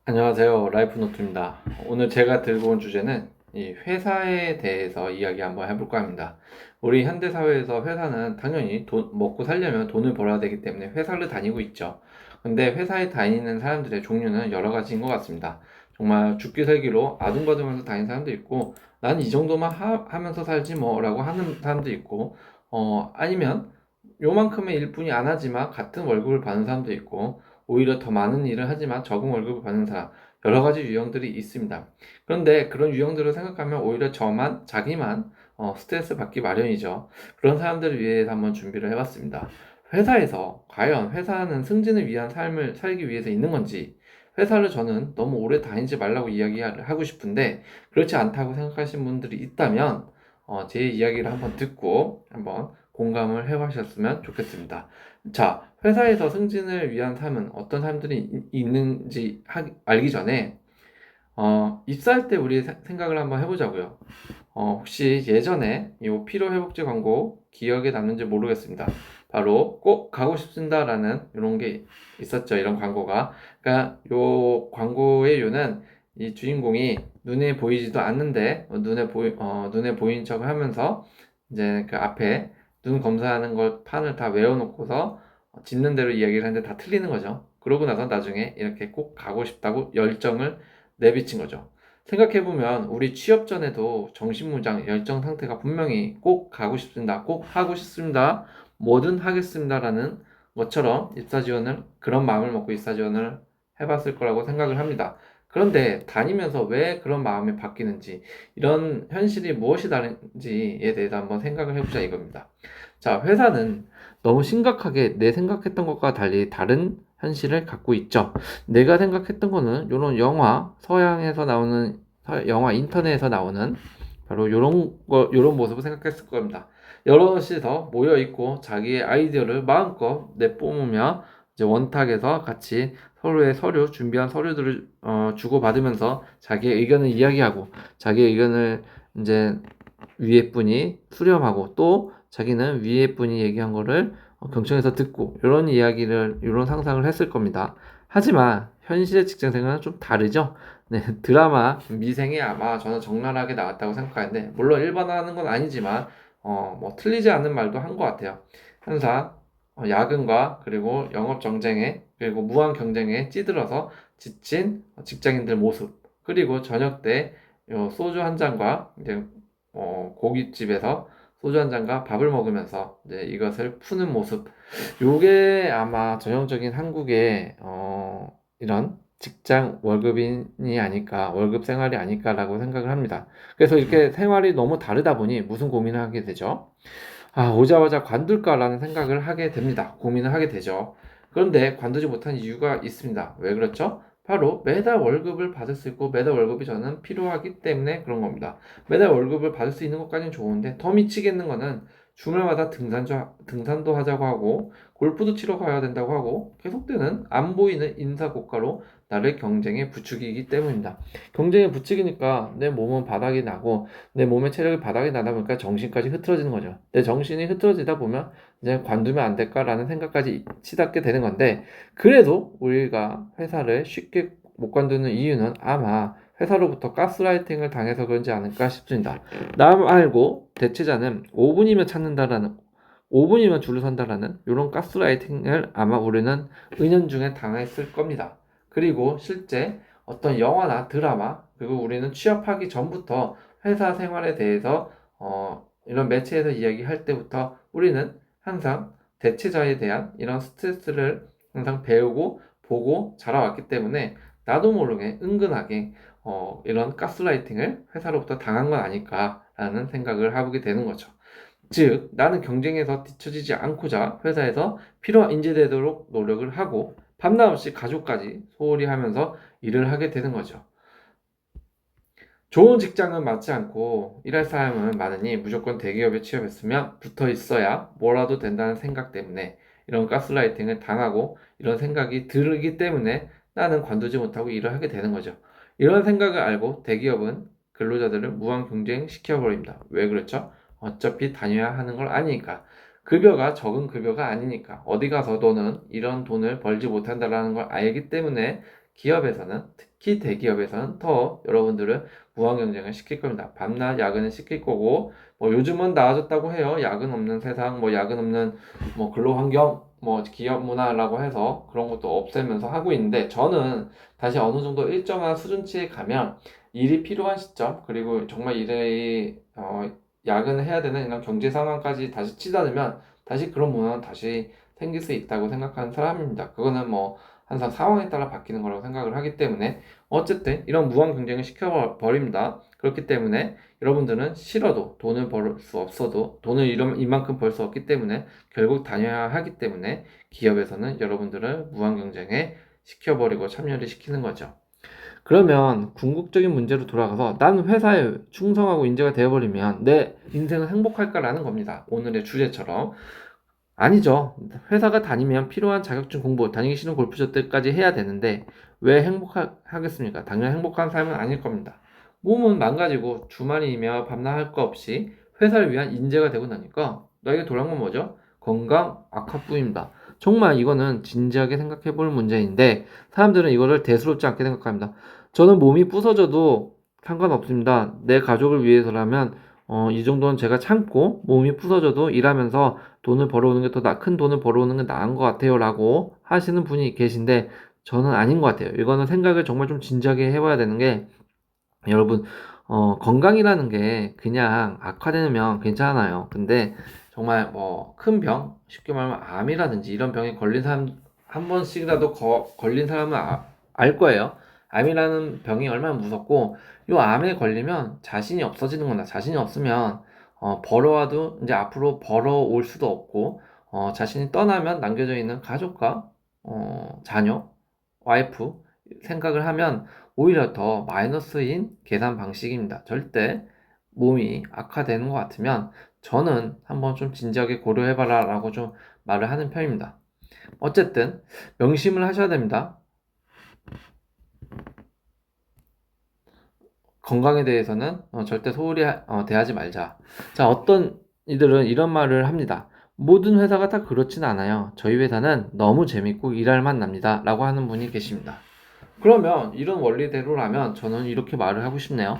안녕하세요. 라이프노트입니다. 오늘 제가 들고 온 주제는 이 회사에 대해서 이야기 한번 해볼까 합니다. 우리 현대사회에서 회사는 당연히 먹고 살려면 돈을 벌어야 되기 때문에 회사를 다니고 있죠. 근데 회사에 다니는 사람들의 종류는 여러 가지인 것 같습니다. 정말 죽기 살기로 아둥바둥하면서 다니는 사람도 있고, 난 이 정도만 하면서 살지 뭐라고 하는 사람도 있고, 아니면 요만큼의 일뿐이 안 하지만 같은 월급을 받는 사람도 있고, 오히려 더 많은 일을 하지만 적은 월급을 받는 사람, 여러 가지 유형들이 있습니다. 그런데 그런 유형들을 생각하면 오히려 자기만 스트레스 받기 마련이죠. 그런 사람들을 위해서 한번 준비를 해봤습니다. 회사에서 과연 회사는 승진을 위한 삶을 살기 위해서 있는 건지, 회사를 저는 너무 오래 다니지 말라고 이야기하고 싶은데 그렇지 않다고 생각하시는 분들이 있다면 제 이야기를 한번 듣고 한번 공감을 해보셨으면 좋겠습니다. 자, 회사에서 승진을 위한 삶은 어떤 사람들이 있는지 알기 전에 입사할 때 우리 생각을 한번 해보자고요. 혹시 예전에 이 피로회복제 광고 기억에 남는지 모르겠습니다. 바로 꼭 가고 싶습니다라는 이런 게 있었죠. 이런 광고가. 그러니까 요 광고의 요는 이 주인공이 눈에 보이지도 않는데 눈에 보이는 척을 하면서 이제 그 앞에 눈 검사하는 걸 판을 다 외워놓고서 짚는 대로 이야기를 하는데 다 틀리는 거죠. 그러고 나서 나중에 이렇게 꼭 가고 싶다고 열정을 내비친 거죠. 생각해보면 우리 취업 전에도 정신무장, 열정 상태가 분명히 꼭 가고 싶습니다. 꼭 하고 싶습니다. 뭐든 하겠습니다라는 것처럼 입사 지원을 그런 마음을 먹고 입사 지원을 해봤을 거라고 생각을 합니다. 그런데 다니면서 왜 그런 마음이 바뀌는지, 이런 현실이 무엇이 다른지에 대해서 한번 생각을 해보자 이겁니다. 자, 회사는 너무 심각하게 내 생각했던 것과 달리 다른 현실을 갖고 있죠. 내가 생각했던 거는 요런 영화, 서양에서 나오는 영화 인터넷에서 나오는 바로 요런 모습을 생각했을 겁니다. 여럿이서 모여 있고 자기의 아이디어를 마음껏 내뿜으며 이제 원탁에서 같이 서로의 준비한 서류들을 주고받으면서 자기의 의견을 이야기하고 자기의 의견을 이제 위에 분이 수렴하고 또 자기는 위에 분이 얘기한 거를 경청해서 듣고 이런 상상을 했을 겁니다. 하지만 현실의 직장 생활은 좀 다르죠. 네, 드라마 미생이 아마 저는 적나라하게 나왔다고 생각하는데 물론 일반화하는 건 아니지만 뭐 틀리지 않은 말도 한 것 같아요. 항상 야근과 그리고 영업 정쟁에 그리고 무한 경쟁에 찌들어서 지친 직장인들 모습, 그리고 저녁 때 소주 한 잔과 이제 고깃집에서 소주 한 잔과 밥을 먹으면서 이제 이것을 푸는 모습, 요게 아마 전형적인 한국의 이런 직장 월급인이 아닐까, 월급 생활이 아닐까라고 생각을 합니다. 그래서 이렇게 생활이 너무 다르다 보니 무슨 고민을 하게 되죠? 아, 오자마자 관둘까라는 생각을 하게 됩니다. 고민을 하게 되죠. 그런데 관두지 못한 이유가 있습니다. 왜 그렇죠? 바로 매달 월급을 받을 수 있고 매달 월급이 저는 필요하기 때문에 그런 겁니다. 매달 월급을 받을 수 있는 것까지는 좋은데 더 미치겠는 거는 주말마다 등산도 하자고 하고 골프도 치러 가야 된다고 하고 계속되는 안 보이는 인사고과로 나를 경쟁에 부추기기 때문입니다. 경쟁에 부추기니까 내 몸은 바닥이 나고 내 몸의 체력이 바닥이 나다 보니까 정신까지 흐트러지는 거죠. 내 정신이 흐트러지다 보면 이제 관두면 안 될까라는 생각까지 치닫게 되는 건데, 그래도 우리가 회사를 쉽게 못 관두는 이유는 아마 회사로부터 가스라이팅을 당해서 그런지 않을까 싶습니다. 나 말고 대체자는 5분이면 줄을 선다라는 이런 가스라이팅을 아마 우리는 은연중에 당했을 겁니다. 그리고 실제 어떤 영화나 드라마, 그리고 우리는 취업하기 전부터 회사 생활에 대해서 이런 매체에서 이야기할 때부터 우리는 항상 대체자에 대한 이런 스트레스를 항상 배우고 보고 자라왔기 때문에 나도 모르게 은근하게 이런 가스라이팅을 회사로부터 당한 건 아닐까라는 생각을 해보게 되는 거죠. 즉, 나는 경쟁에서 뒤처지지 않고자 회사에서 필요한 인재되도록 노력을 하고 밤낮 없이 가족까지 소홀히 하면서 일을 하게 되는 거죠. 좋은 직장은 맞지 않고 일할 사람은 많으니 무조건 대기업에 취업했으면 붙어 있어야 뭐라도 된다는 생각 때문에 이런 가스라이팅을 당하고 이런 생각이 들기 때문에 나는 관두지 못하고 일을 하게 되는 거죠. 이런 생각을 알고 대기업은 근로자들을 무한 경쟁시켜버립니다. 왜 그렇죠? 어차피 다녀야 하는 걸 아니니까. 급여가 적은 급여가 아니니까. 어디 가서 너는 이런 돈을 벌지 못한다라는 걸 알기 때문에 기업에서는, 특히 대기업에서는 더 여러분들을 무한 경쟁을 시킬 겁니다. 밤낮 야근을 시킬 거고, 뭐 요즘은 나아졌다고 해요. 야근 없는 세상, 뭐 야근 없는 뭐 근로 환경, 뭐 기업 문화라고 해서 그런 것도 없애면서 하고 있는데, 저는 다시 어느 정도 일정한 수준치에 가면 일이 필요한 시점, 그리고 정말 일이 야근을 해야 되는 이런 경제 상황까지 다시 치닫으면 다시 그런 문화는 다시 생길 수 있다고 생각하는 사람입니다. 그거는 뭐 항상 상황에 따라 바뀌는 거라고 생각을 하기 때문에 어쨌든 이런 무한 경쟁을 시켜버립니다. 그렇기 때문에 여러분들은 싫어도 돈을 벌 수 없어도 돈을 이만큼 벌 수 없기 때문에 결국 다녀야 하기 때문에 기업에서는 여러분들을 무한 경쟁에 시켜버리고 참여를 시키는 거죠. 그러면 궁극적인 문제로 돌아가서 나는 회사에 충성하고 인재가 되어버리면 내 인생은 행복할까라는 겁니다. 오늘의 주제처럼. 아니죠. 회사가 다니면 필요한 자격증 공부, 다니기 싫은 골프쇼 때까지 해야 되는데 왜 행복하겠습니까? 당연히 행복한 삶은 아닐 겁니다. 몸은 망가지고 주말이며 밤낮 할 거 없이 회사를 위한 인재가 되고 나니까 나에게 돌아온 건 뭐죠? 건강 악화뿐입니다. 정말 이거는 진지하게 생각해 볼 문제인데 사람들은 이거를 대수롭지 않게 생각합니다. 저는 몸이 부서져도 상관없습니다. 내 가족을 위해서라면 이 정도는 제가 참고 몸이 부서져도 일하면서 돈을 벌어오는 게 더 큰 돈을 벌어오는 게 나은 것 같아요 라고 하시는 분이 계신데 저는 아닌 것 같아요. 이거는 생각을 정말 좀 진지하게 해봐야 되는 게 여러분 건강이라는 게 그냥 악화되면 괜찮아요. 근데 정말 뭐 큰 병, 쉽게 말하면 암이라든지 이런 병에 걸린 사람 한 번씩이라도 걸린 사람은 알 거예요. 암이라는 병이 얼마나 무섭고 이 암에 걸리면 자신이 없어지는 거나 자신이 없으면 벌어와도 이제 앞으로 벌어올 수도 없고 자신이 떠나면 남겨져 있는 가족과 자녀, 와이프 생각을 하면 오히려 더 마이너스인 계산 방식입니다. 절대 몸이 악화되는 것 같으면 저는 한번 좀 진지하게 고려해봐라 라고 좀 말을 하는 편입니다. 어쨌든 명심을 하셔야 됩니다. 건강에 대해서는 절대 소홀히 대하지 말자. 자, 어떤 이들은 이런 말을 합니다. 모든 회사가 다 그렇진 않아요. 저희 회사는 너무 재밌고 일할 맛 납니다. 라고 하는 분이 계십니다. 그러면 이런 원리대로라면 저는 이렇게 말을 하고 싶네요.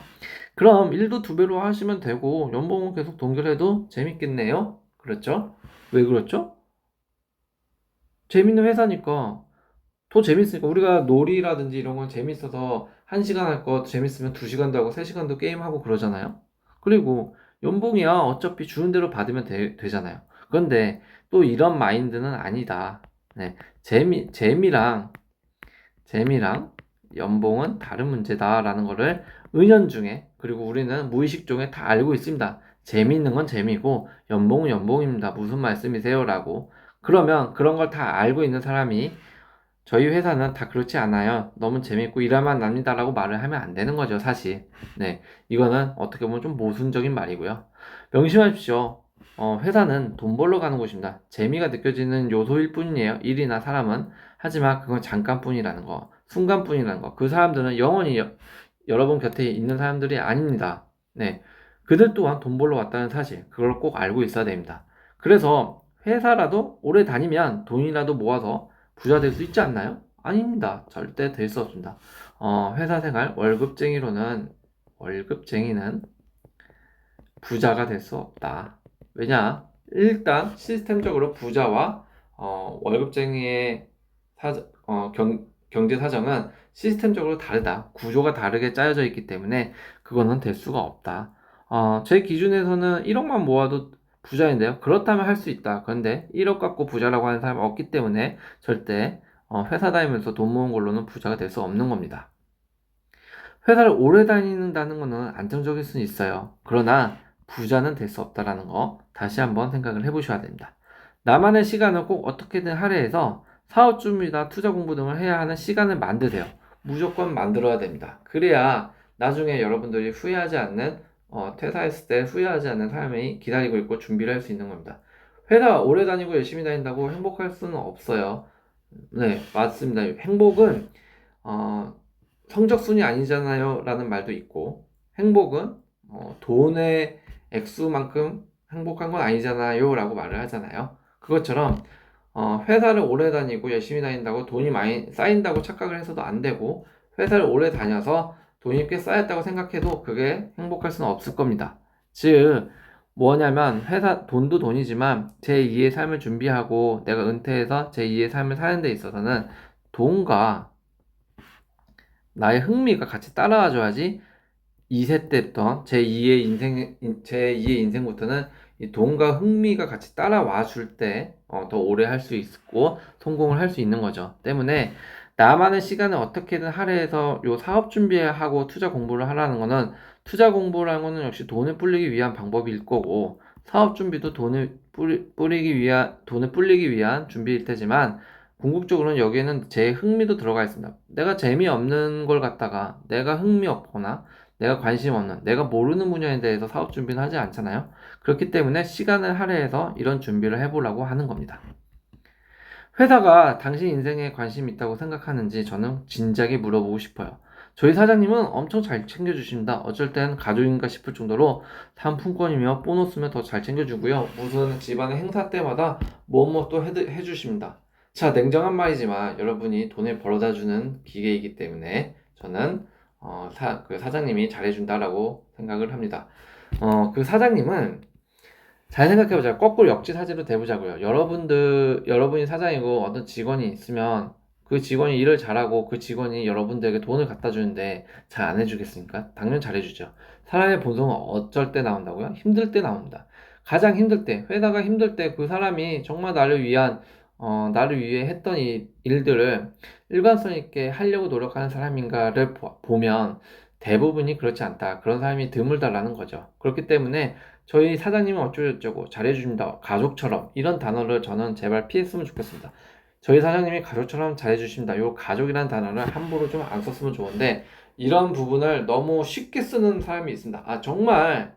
그럼 일도 두 배로 하시면 되고 연봉은 계속 동결해도 재밌겠네요. 그렇죠? 왜 그렇죠? 재밌는 회사니까 더 재밌으니까 우리가 놀이라든지 이런 건 재밌어서 1시간 할 거 재밌으면 2시간도 하고 3시간도 게임하고 그러잖아요. 그리고 연봉이야 어차피 주는 대로 받으면 되잖아요. 그런데 또 이런 마인드는 아니다. 네, 재미랑 연봉은 다른 문제다라는 거를 은연중에 그리고 우리는 무의식 중에 다 알고 있습니다. 재미있는 건 재미고 연봉은 연봉입니다. 무슨 말씀이세요? 라고. 그러면 그런 걸 다 알고 있는 사람이 저희 회사는 다 그렇지 않아요. 너무 재밌고 일하면 납니다라고 말을 하면 안 되는 거죠, 사실. 네. 이거는 어떻게 보면 좀 모순적인 말이고요. 명심하십시오. 회사는 돈 벌러 가는 곳입니다. 재미가 느껴지는 요소일 뿐이에요. 일이나 사람은. 하지만 그건 잠깐뿐이라는 거, 순간뿐이라는 거. 그 사람들은 영원히 여러분 곁에 있는 사람들이 아닙니다. 네. 그들 또한 돈 벌러 왔다는 사실, 그걸 꼭 알고 있어야 됩니다. 그래서 회사라도 오래 다니면 돈이라도 모아서 부자 될 수 있지 않나요? 아닙니다. 절대 될 수 없습니다. 회사 생활 월급쟁이는 부자가 될 수 없다. 왜냐? 일단 시스템적으로 부자와 월급쟁이의 경제 사정은 시스템적으로 다르다. 구조가 다르게 짜여져 있기 때문에 그거는 될 수가 없다. 제 기준에서는 1억만 모아도 부자인데요. 그렇다면 할 수 있다. 그런데 1억 갖고 부자라고 하는 사람은 없기 때문에 절대 회사 다니면서 돈 모은 걸로는 부자가 될 수 없는 겁니다. 회사를 오래 다니는다는 것은 안정적일 수는 있어요. 그러나 부자는 될 수 없다라는 거 다시 한번 생각을 해보셔야 됩니다. 나만의 시간을 꼭 어떻게든 할애해서 사업 준비나 투자 공부 등을 해야 하는 시간을 만드세요. 무조건 만들어야 됩니다. 그래야 나중에 여러분들이 후회하지 않는 퇴사했을 때 후회하지 않는 삶이 기다리고 있고 준비를 할 수 있는 겁니다. 회사 오래 다니고 열심히 다닌다고 행복할 수는 없어요. 네, 맞습니다. 행복은 어, 성적순이 아니잖아요 라는 말도 있고 행복은 돈의 액수만큼 행복한 건 아니잖아요 라고 말을 하잖아요. 그것처럼 회사를 오래 다니고 열심히 다닌다고 돈이 많이 쌓인다고 착각을 해서도 안 되고, 회사를 오래 다녀서 돈이 꽤 쌓였다고 생각해도 그게 행복할 수는 없을 겁니다. 즉, 뭐냐면, 돈도 돈이지만, 제2의 삶을 준비하고, 내가 은퇴해서 제2의 삶을 사는 데 있어서는 돈과 나의 흥미가 같이 따라와줘야지 2세 때부터 제2의 인생부터는 이 돈과 흥미가 같이 따라와 줄 때, 더 오래 할 수 있고, 성공을 할 수 있는 거죠. 때문에, 나만의 시간을 어떻게든 할애해서 요 사업 준비하고 투자 공부를 하라는 거는, 투자 공부라는 거는 역시 돈을 불리기 위한 방법일 거고, 사업 준비도 돈을 불리기 위한 준비일 테지만, 궁극적으로는 여기에는 제 흥미도 들어가 있습니다. 내가 재미없는 걸 갖다가, 내가 흥미 없거나, 내가 관심 없는, 내가 모르는 분야에 대해서 사업 준비는 하지 않잖아요. 그렇기 때문에 시간을 할애해서 이런 준비를 해보려고 하는 겁니다. 회사가 당신 인생에 관심 있다고 생각하는지 저는 진작에 물어보고 싶어요. 저희 사장님은 엄청 잘 챙겨주십니다. 어쩔 땐 가족인가 싶을 정도로 상품권이며 보너스면 더 잘 챙겨주고요. 무슨 집안의 행사 때마다 뭐뭐 또 해주십니다. 자, 냉정한 말이지만 여러분이 돈을 벌어다 주는 기계이기 때문에 저는 그 사장님이 잘해준다라고 생각을 합니다. 그 사장님은 잘 생각해보자. 거꾸로 역지사지로 돼보자고요. 여러분이 사장이고 어떤 직원이 있으면 그 직원이 일을 잘하고 그 직원이 여러분들에게 돈을 갖다 주는데 잘 안 해주겠습니까? 당연히 잘해주죠. 사람의 본성은 어쩔 때 나온다고요? 힘들 때 나옵니다. 가장 힘들 때, 회사가 힘들 때 그 사람이 정말 나를 위해 했던 이 일들을 일관성 있게 하려고 노력하는 사람인가를 보면 대부분이 그렇지 않다. 그런 사람이 드물다라는 거죠. 그렇기 때문에 저희 사장님은 어쩌고저쩌고 잘해주신다. 가족처럼. 이런 단어를 저는 제발 피했으면 좋겠습니다. 저희 사장님이 가족처럼 잘해주신다. 요 가족이라는 단어를 함부로 좀 안 썼으면 좋은데, 이런 부분을 너무 쉽게 쓰는 사람이 있습니다. 정말,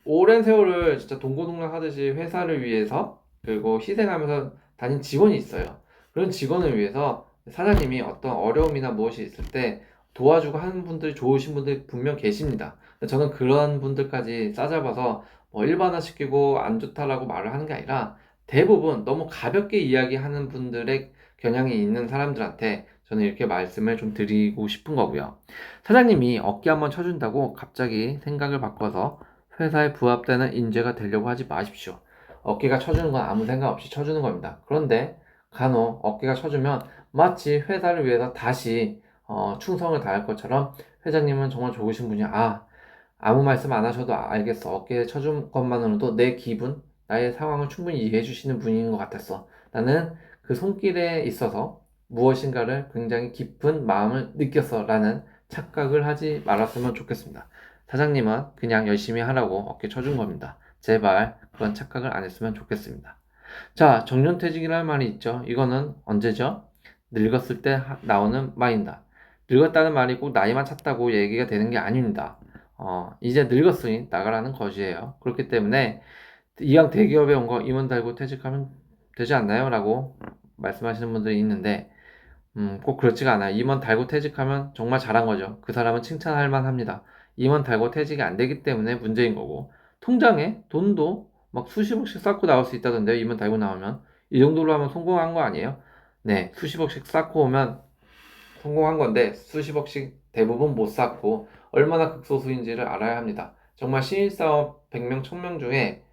오랜 세월을 진짜 동고동락 하듯이 회사를 위해서, 그리고 희생하면서 다닌 직원이 있어요. 그런 직원을 위해서 사장님이 어떤 어려움이나 무엇이 있을 때 도와주고 하는 분들이 좋으신 분들이 분명 계십니다. 저는 그런 분들까지 싸잡아서 일반화시키고 안 좋다라고 말을 하는 게 아니라 대부분 너무 가볍게 이야기하는 분들의 겨냥이 있는 사람들한테 저는 이렇게 말씀을 좀 드리고 싶은 거고요. 사장님이 어깨 한번 쳐준다고 갑자기 생각을 바꿔서 회사에 부합되는 인재가 되려고 하지 마십시오. 어깨가 쳐주는 건 아무 생각 없이 쳐주는 겁니다. 그런데 간혹 어깨가 쳐주면 마치 회사를 위해서 다시 충성을 다할 것처럼 회장님은 정말 좋으신 분이야. 아무 말씀 안 하셔도 알겠어. 어깨에 쳐준 것만으로도 내 기분, 나의 상황을 충분히 이해해 주시는 분인 것 같았어. 나는 그 손길에 있어서 무엇인가를 굉장히 깊은 마음을 느꼈어. 라는 착각을 하지 말았으면 좋겠습니다. 사장님은 그냥 열심히 하라고 어깨 쳐준 겁니다. 제발 그런 착각을 안 했으면 좋겠습니다. 자, 정년퇴직이라는 말이 있죠. 이거는 언제죠? 늙었을 때 나오는 말입니다. 늙었다는 말이 꼭 나이만 찼다고 얘기가 되는 게 아닙니다. 이제 늙었으니 나가라는 것이에요. 그렇기 때문에 이왕 대기업에 온 거 임원 달고 퇴직하면 되지 않나요? 라고 말씀하시는 분들이 있는데 꼭 그렇지가 않아요. 임원 달고 퇴직하면 정말 잘한 거죠. 그 사람은 칭찬할 만합니다. 임원 달고 퇴직이 안 되기 때문에 문제인 거고 통장에 돈도 막 수십억씩 쌓고 나올 수 있다던데요. 임원 달고 나오면 이 정도로 하면 성공한 거 아니에요? 네, 수십억씩 쌓고 오면 성공한 건데 수십억씩 대부분 못 쌓고 얼마나 극소수인지를 알아야 합니다. 정말 신입사원 100명, 1000명 중에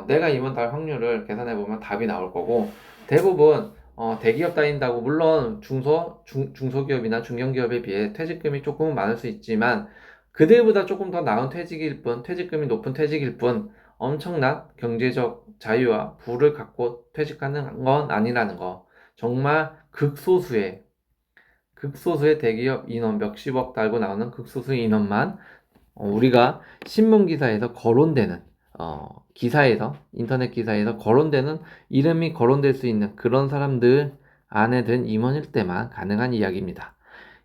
내가 임원 달 확률을 계산해보면 답이 나올 거고 대부분 대기업 다닌다고 물론 중소기업이나 중견기업에 비해 퇴직금이 조금은 많을 수 있지만 그들보다 조금 더 나은 퇴직일 뿐, 퇴직금이 높은 퇴직일 뿐 엄청난 경제적 자유와 부를 갖고 퇴직하는 건 아니라는 거. 정말 극소수의 대기업 인원 몇십억 달고 나오는 극소수의 인원만 우리가 신문 기사에서 거론되는 기사에서 인터넷 기사에서 거론되는 이름이 거론될 수 있는 그런 사람들 안에 든 임원일 때만 가능한 이야기입니다.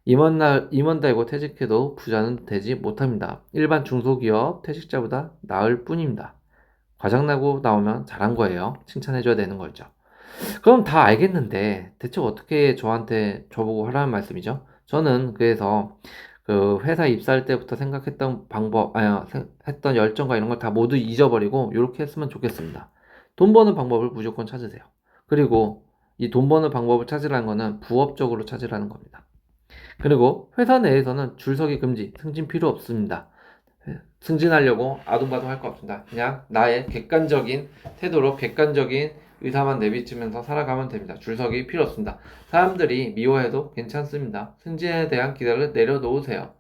임원 달고 퇴직해도 부자는 되지 못합니다. 일반 중소기업 퇴직자보다 나을 뿐입니다. 과장나고 나오면 잘한 거예요. 칭찬해줘야 되는 거죠. 그럼 다 알겠는데 대체 어떻게 저보고 하라는 말씀이죠? 저는 그래서 그 회사 입사할 때부터 생각했던 했던 열정과 이런 걸 다 모두 잊어버리고 이렇게 했으면 좋겠습니다. 돈 버는 방법을 무조건 찾으세요. 그리고 이 돈 버는 방법을 찾으라는 거는 부업적으로 찾으라는 겁니다. 그리고 회사 내에서는 줄서기 금지, 승진 필요 없습니다. 승진하려고 아둥바둥 할 거 없습니다. 그냥 나의 객관적인 태도로 객관적인 의사만 내비치면서 살아가면 됩니다. 줄서기 필요 없습니다. 사람들이 미워해도 괜찮습니다. 승진에 대한 기대를 내려놓으세요.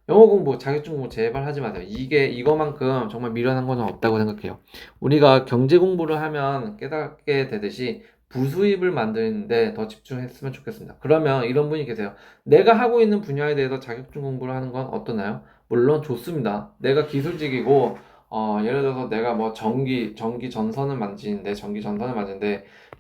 영어 공부, 자격증 공부 제발 하지 마세요. 이거만큼 정말 미련한 건 없다고 생각해요. 우리가 경제 공부를 하면 깨닫게 되듯이 부수입을 만드는데 더 집중했으면 좋겠습니다. 그러면 이런 분이 계세요. 내가 하고 있는 분야에 대해서 자격증 공부를 하는 건 어떠나요? 물론 좋습니다. 내가 기술직이고, 예를 들어서 내가 뭐 전기 전선을 만지는데,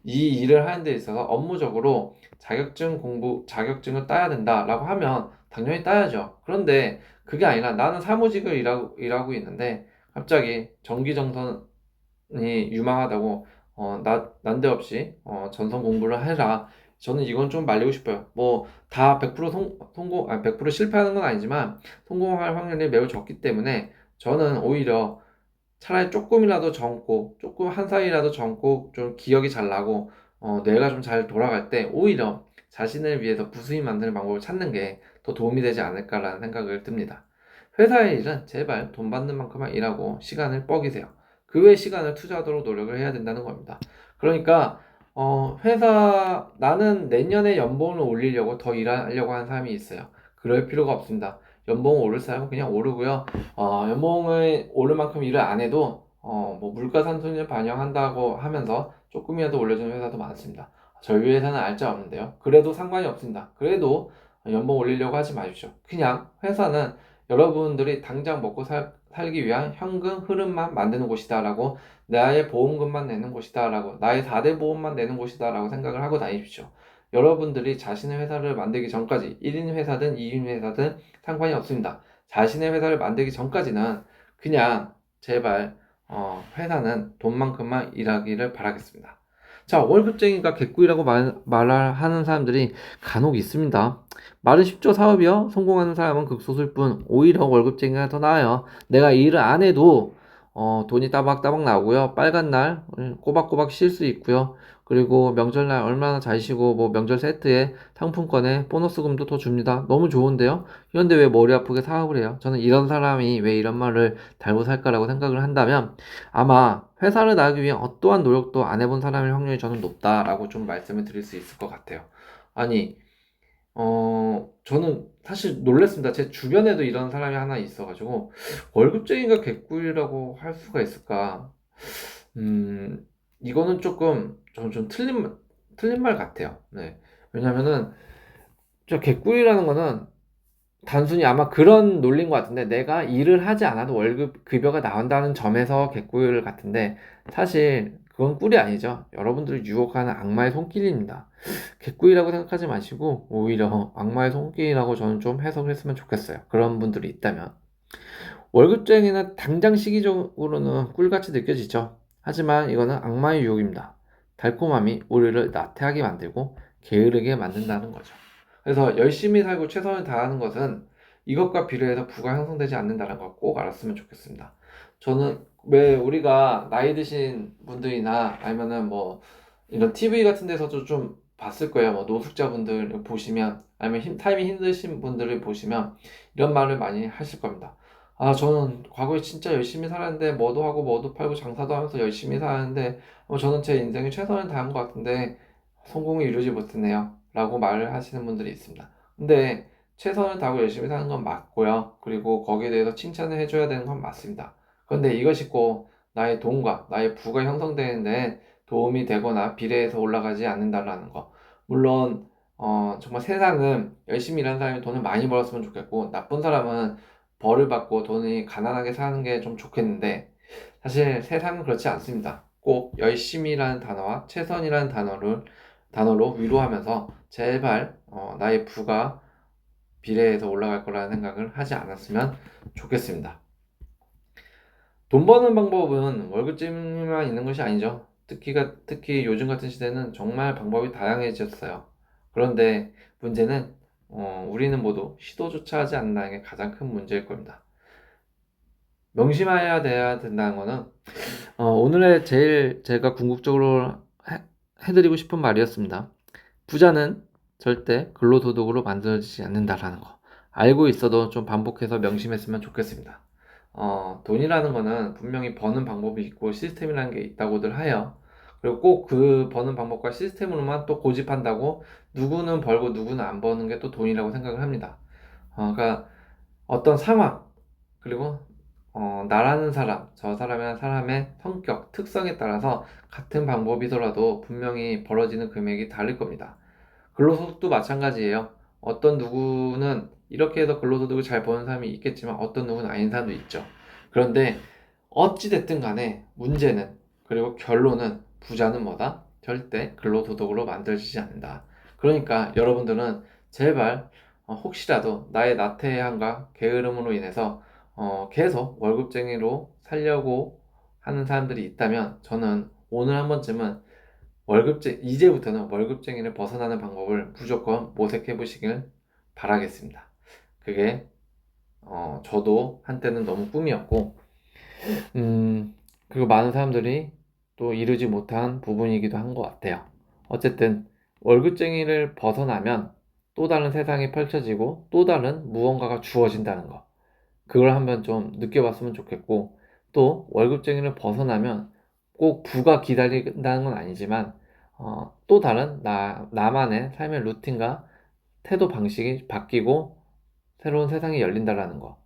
이 일을 하는 데 있어서 업무적으로 자격증을 따야 된다라고 하면 당연히 따야죠. 그런데 그게 아니라 나는 사무직을 일하고 있는데 갑자기 전기전선이 유망하다고 난데없이 전선 공부를 해라. 저는 이건 좀 말리고 싶어요. 뭐 다 100% 성공, 100% 실패하는 건 아니지만 성공할 확률이 매우 적기 때문에 저는 오히려 차라리 조금이라도 젊고 조금 한 살이라도 젊고 좀 기억이 잘 나고 뇌가 좀 잘 돌아갈 때 오히려 자신을 위해서 부수입 만드는 방법을 찾는 게 더 도움이 되지 않을까라는 생각을 듭니다. 회사의 일은 제발 돈 받는 만큼만 일하고 시간을 뻐기세요. 그 외 시간을 투자하도록 노력을 해야 된다는 겁니다. 그러니까 나는 내년에 연봉을 올리려고 더 일하려고 하는 사람이 있어요. 그럴 필요가 없습니다. 연봉을 오를 사람은 그냥 오르고요. 연봉을 오를 만큼 일을 안 해도 뭐 물가상승을 반영한다고 하면서 조금이라도 올려주는 회사도 많습니다. 저희 회사는 알짜 없는데요. 그래도 상관이 없습니다. 그래도 연봉 올리려고 하지 마십시오. 그냥 회사는 여러분들이 당장 먹고 살기 위한 현금 흐름만 만드는 곳이다라고, 나의 보험금만 내는 곳이다라고, 나의 4대 보험만 내는 곳이다라고 생각을 하고 다니십시오. 여러분들이 자신의 회사를 만들기 전까지 1인 회사든 2인 회사든 상관이 없습니다. 자신의 회사를 만들기 전까지는 그냥 제발 회사는 돈만큼만 일하기를 바라겠습니다. 자, 월급쟁이가 개꿀이라고 말하는 사람들이 간혹 있습니다. 말은 쉽죠, 사업이요? 성공하는 사람은 극소수일 뿐, 오히려 월급쟁이가 더 나아요. 내가 일을 안 해도 돈이 따박따박 나오고요. 빨간 날 꼬박꼬박 쉴 수 있고요. 그리고 명절날 얼마나 잘 쉬고, 뭐 명절 세트에 상품권에 보너스금도 더 줍니다. 너무 좋은데요? 그런데 왜 머리 아프게 사업을 해요? 저는 이런 사람이 왜 이런 말을 달고 살까라고 생각을 한다면, 아마 회사를 나가기 위한 어떠한 노력도 안 해본 사람일 확률이 저는 높다라고 좀 말씀을 드릴 수 있을 것 같아요. 아니, 저는 사실 놀랬습니다. 제 주변에도 이런 사람이 하나 있어가지고, 월급쟁이가 개꿀이라고 할 수가 있을까? 이거는 저는 좀 틀린 말 같아요. 네. 왜냐면은, 저 개꿀이라는 거는 단순히 아마 그런 논리인 것 같은데, 내가 일을 하지 않아도 급여가 나온다는 점에서 개꿀 같은데, 사실 그건 꿀이 아니죠. 여러분들을 유혹하는 악마의 손길입니다. 개꿀이라고 생각하지 마시고 오히려 악마의 손길이라고 저는 좀 해석을 했으면 좋겠어요. 그런 분들이 있다면. 월급쟁이는 당장 시기적으로는 꿀같이 느껴지죠. 하지만 이거는 악마의 유혹입니다. 달콤함이 우리를 나태하게 만들고 게으르게 만든다는 거죠. 그래서 열심히 살고 최선을 다하는 것은 이것과 비례해서 부가 형성되지 않는다는 걸 꼭 알았으면 좋겠습니다. 저는 왜 우리가 나이 드신 분들이나 아니면은 뭐 이런 TV 같은 데서도 좀 봤을 거예요. 뭐 노숙자분들 보시면, 아니면 타임이 힘드신 분들을 보시면 이런 말을 많이 하실 겁니다. 저는 과거에 진짜 열심히 살았는데 뭐도 하고 뭐도 팔고 장사도 하면서 열심히 살았는데 저는 제 인생에 최선을 다한 것 같은데 성공을 이루지 못했네요. 라고 말을 하시는 분들이 있습니다. 근데 최선을 다하고 열심히 사는 건 맞고요. 그리고 거기에 대해서 칭찬을 해줘야 되는 건 맞습니다. 그런데 이것이 꼭 나의 돈과 나의 부가 형성되는데 도움이 되거나 비례해서 올라가지 않는다라는 거. 물론 정말 세상은 열심히 일하는 사람이 돈을 많이 벌었으면 좋겠고, 나쁜 사람은 벌을 받고 돈이 가난하게 사는 게 좀 좋겠는데, 사실 세상은 그렇지 않습니다. 꼭 열심히라는 단어와 최선이라는 단어로 위로하면서 제발 나의 부가 비례해서 올라갈 거라는 생각을 하지 않았으면 좋겠습니다. 돈 버는 방법은 월급쟁이만 있는 것이 아니죠. 특히 요즘 같은 시대는 정말 방법이 다양해졌어요. 그런데 문제는 우리는 모두 시도조차 하지 않는다는 게 가장 큰 문제일 겁니다. 명심해야 돼야 된다는 거는 오늘의 제일 제가 궁극적으로 해드리고 싶은 말이었습니다. 부자는 절대 근로소득으로 만들어지지 않는다라는 거. 알고 있어도 좀 반복해서 명심했으면 좋겠습니다. 돈이라는 거는 분명히 버는 방법이 있고 시스템이라는 게 있다고들 해요. 그리고 꼭 그 버는 방법과 시스템으로만 또 고집한다고 누구는 벌고 누구는 안 버는 게 또 돈이라고 생각을 합니다. 그러니까 어떤 상황, 그리고 나라는 사람, 저 사람이라는 사람의 성격, 특성에 따라서 같은 방법이더라도 분명히 벌어지는 금액이 다를 겁니다. 근로소득도 마찬가지예요. 어떤 누구는 이렇게 해서 근로소득을 잘 버는 사람이 있겠지만 어떤 누구는 아닌 사람도 있죠. 그런데 어찌됐든 간에 문제는, 그리고 결론은 부자는 뭐다? 절대 근로소득으로 만들어지지 않는다. 그러니까 여러분들은 제발 혹시라도 나의 나태함과 게으름으로 인해서 계속 월급쟁이로 살려고 하는 사람들이 있다면 저는 오늘 한 번쯤은 이제부터는 월급쟁이를 벗어나는 방법을 무조건 모색해 보시길 바라겠습니다. 그게 저도 한때는 너무 꿈이었고, 그리고 많은 사람들이 또 이루지 못한 부분이기도 한 것 같아요. 어쨌든 월급쟁이를 벗어나면 또 다른 세상이 펼쳐지고 또 다른 무언가가 주어진다는 거. 그걸 한번 좀 느껴봤으면 좋겠고, 또 월급쟁이를 벗어나면 꼭 부가 기다린다는 건 아니지만 또 다른 나만의 삶의 루틴과 태도 방식이 바뀌고 새로운 세상이 열린다라는 거.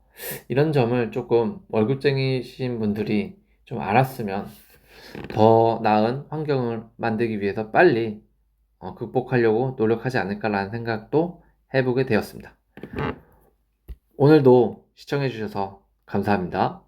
이런 점을 조금 월급쟁이신 분들이 좀 알았으면 더 나은 환경을 만들기 위해서 빨리 극복하려고 노력하지 않을까라는 생각도 해보게 되었습니다. 오늘도 시청해주셔서 감사합니다.